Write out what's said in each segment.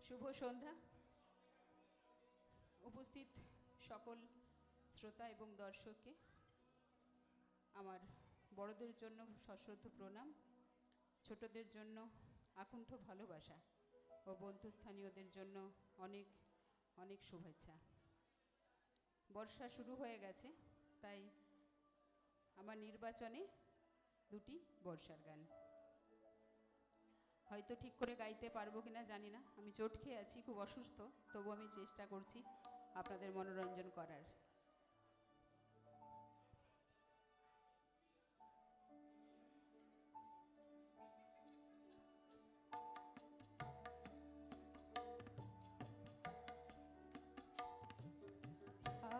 শুভ সন্ধ্যা। উপস্থিত সকল শ্রোতা এবং দর্শককে আমার বড়দের জন্য সশ্রদ্ধ প্রণাম, ছোটদের জন্য আকুণ্ঠ ভালোবাসা ও বন্ধুস্থানীয়দের জন্য অনেক অনেক শুভেচ্ছা। বর্ষা শুরু হয়ে গেছে, তাই আমার নির্বাচনে দুটি বর্ষার গান। হয়তো ঠিক করে গাইতে পারবো কিনা জানি না, আমি চোট খেয়ে আছি, খুব অসুস্থ, তবু আমি চেষ্টা করছি আপনাদের মনোরঞ্জন করার।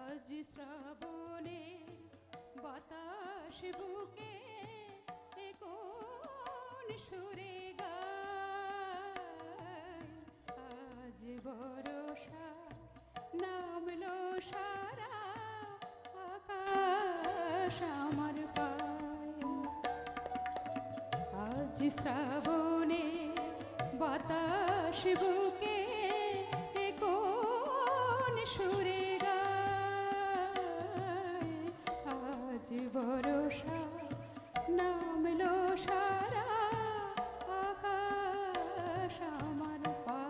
আজ শ্রাবণে বাতাস বুকে কোন সুরে গায়, আজ বর্ষা নামলো সারা আকাশ আমার পায়। আজ শ্রাবণে বাতাস বুকে কোন সুরে গায়, আজ বর্ষা নামলো সারা আকাশ আমার পায়।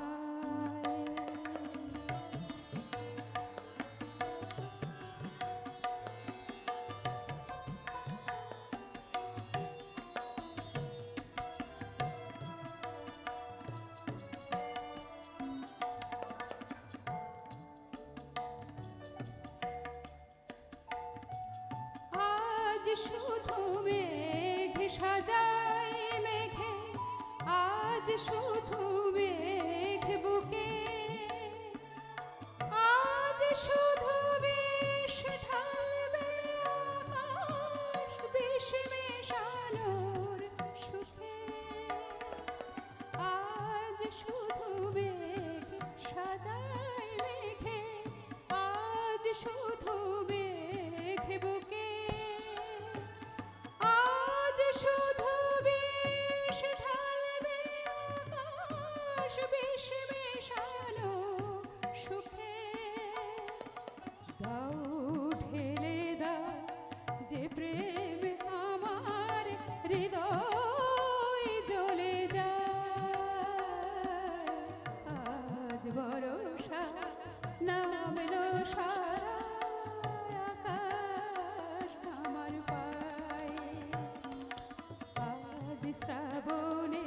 আজ শুধু মেঘ সাজায় মেঘে, আজ শুধু মেঘ বুকে, আজ শুধু বিষ ঢালবে আকাশ বিষ মেশানোর সুখে। আজ শুধু মেঘ সাজায় মেঘে, আজ শুধু মেঘ বুকে, আজ শুধু বিষ ঢালবে আকাশ বিষ মেশানো সুখে। দাও ঢেলে দাও যে প্রেম আমার হৃদয় জ্বলে যায়, আজ বর্ষা নামলো সারা আকাশ আমার পায়। আজ শ্রাবণে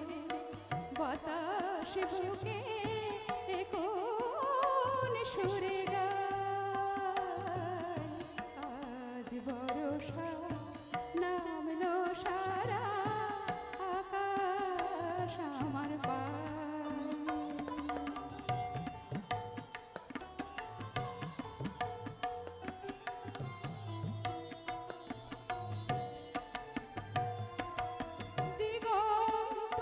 বাতাস বুকে কোন সুরে গায়, আজ বর্ষা নামলো সারা আকাশ আমার পায়।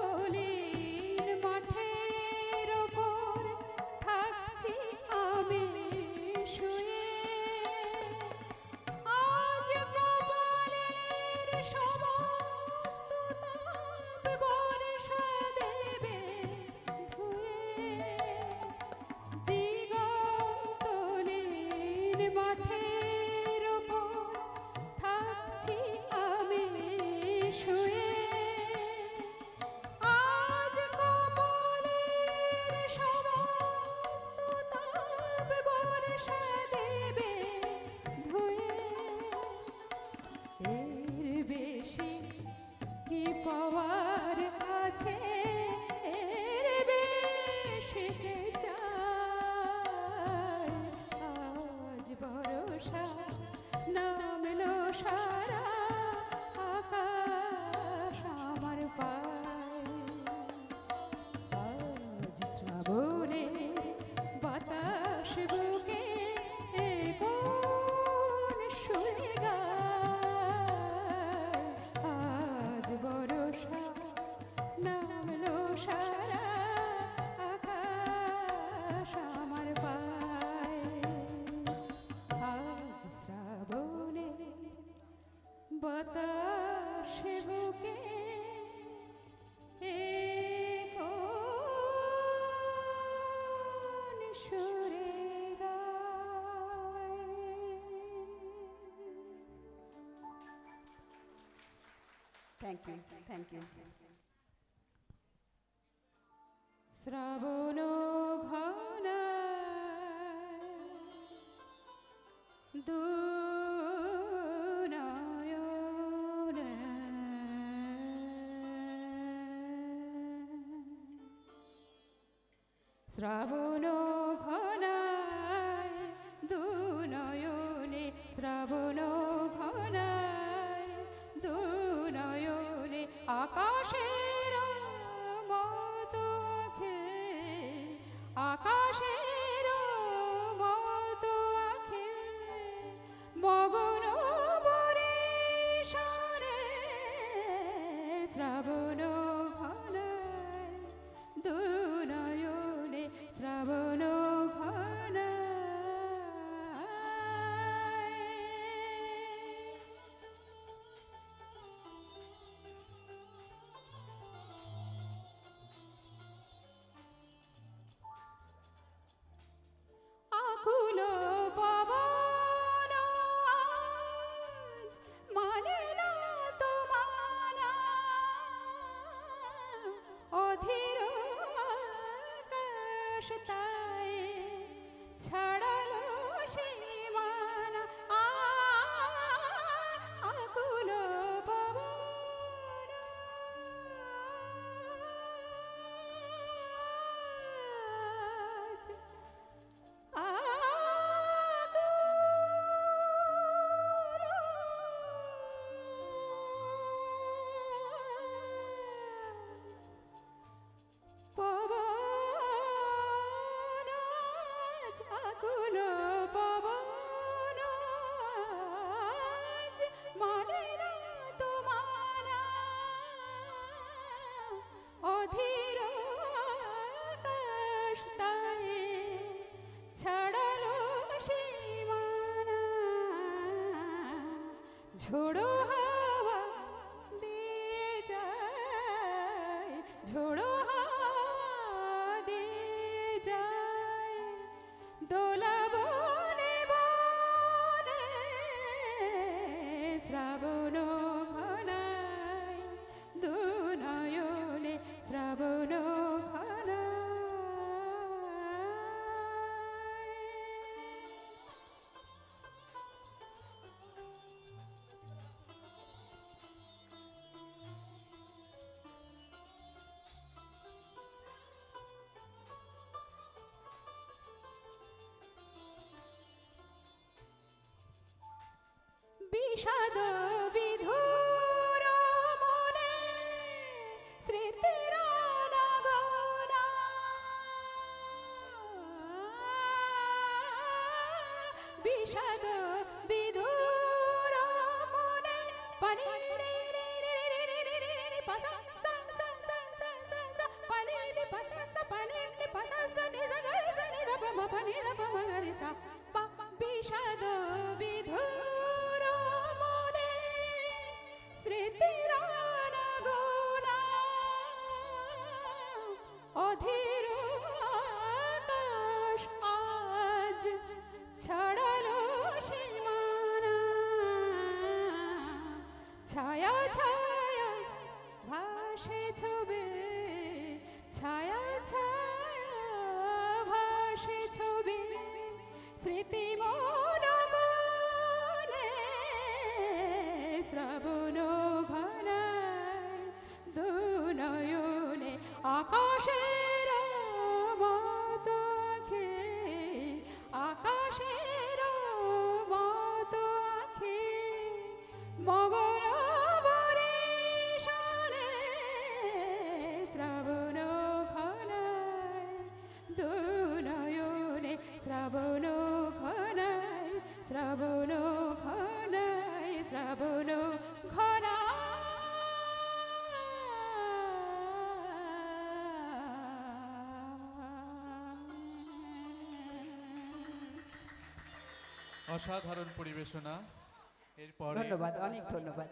দিগন্তলীন মাঠের ওপর থাকছি আমি শুয়ে, আজ কপালের সমস্ত তাপ বর্ষা দেবে ধুয়ে। দিগন্তলীন মাঠের ওপর থাকছি আমি শুয়ে আজ কমলের সমস্ত তাপ বর্ষা দেবে ধুয়ে। এর বেশি কি পাওয়ার আছে, এর বেশি কে চায়? আজ বর্ষা নামলো সারা আকাশ আমার পায়। আজ শ্রাবণে বাতাস বুকে কোন সুরে গায়? আজ বর্ষা নামলো সারা আকাশ আমার পায়। আজ শ্রাবণে বাতাস বুকে কোন সুরে গায়। Thank you, thank you. শ্রাবণ ঘন দুনয়নে শ্রাবণ ঘনায় দুনয়নে, শ্রাবণ ঘনায় দুনয়নে আকাশের মতো আঁখে, আকাশের মতো আঁখে মগন বরিশানে। শ্রাবণ ঘনায় দুনয়নে, শ্রাবণ ঘনায়। আকুল পবন আজ মানে না তো মানা, অধীর আকাশ তাই ছাড়ালো সীমানা। আকুল পবন আজ আকুল পবন আজ মানে না তো মানা, অধীর আকাশ তাই ছাড়ালো সীমানা। ঝোড়ো হাওয়া দিয়ে যায়, ঝোড়ো হাওয়া দিয়ে যায় দোলা বনে বনে। শ্রাবণ ঘনায় দুনয়নে, শ্রাবণ ঘনায়। বিষাদ বিধুর মনে স্মৃতির নাগনা, বিষাদ বিধুর মনে পানি পাসা সা সা সা সা সা পানি পাসা সা পানি পাসা সা নিজা গরে সা নিধা পা মা পানি ধা পা মা গরে সা পা। বিষাদ বিধুর মনে স্মৃতির নাগনা, অধীর আকাশ আজ ছাড়ালো সীমানা। ছায়া ছায়া ছবে ছায়া ছায়া ভাসে ছবি স্মৃতি মনগণে শ্রাবণ ঘনায় দুনয়নে আকাশের মতো আঁখি আকাশের মতো আঁখি মগন বরিশালে শ্রাবণ ঘনায় দুনয়নে শ্রাবণ ঘনায় শ্রাবণ ঘনায় শ্রাবণ ঘনায় অসাধারণ পরিবেশনা। এরপরে ধন্যবাদ, অনেক ধন্যবাদ।